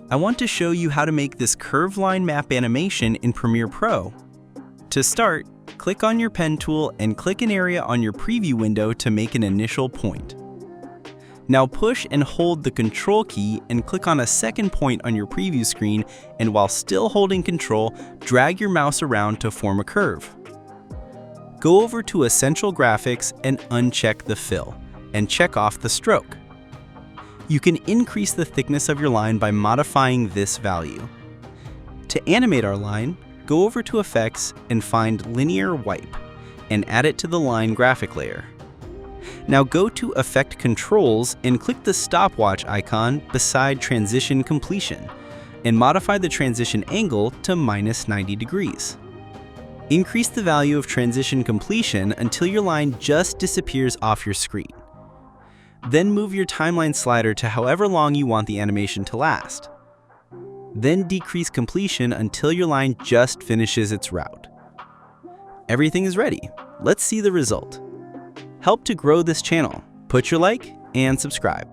I want to show you how to make this curved line map animation in Premiere Pro. To start, click on your pen tool and click an area on your preview window to make an initial point. Now push and hold the Control key and click on a second point on your preview screen, and while still holding Control, drag your mouse around to form a curve. Go over to Essential Graphics and uncheck the fill, and check off the stroke. You can increase the thickness of your line by modifying this value. To animate our line, go over to Effects and find Linear Wipe, and add it to the line graphic layer. Now go to Effect Controls and click the stopwatch icon beside Transition Completion, and modify the transition angle to -90 degrees. Increase the value of transition completion until your line just disappears off your screen. Then move your timeline slider to however long you want the animation to last. Then decrease completion until your line just finishes its route. Everything is ready. Let's see the result. Help to grow this channel. Put your like and subscribe.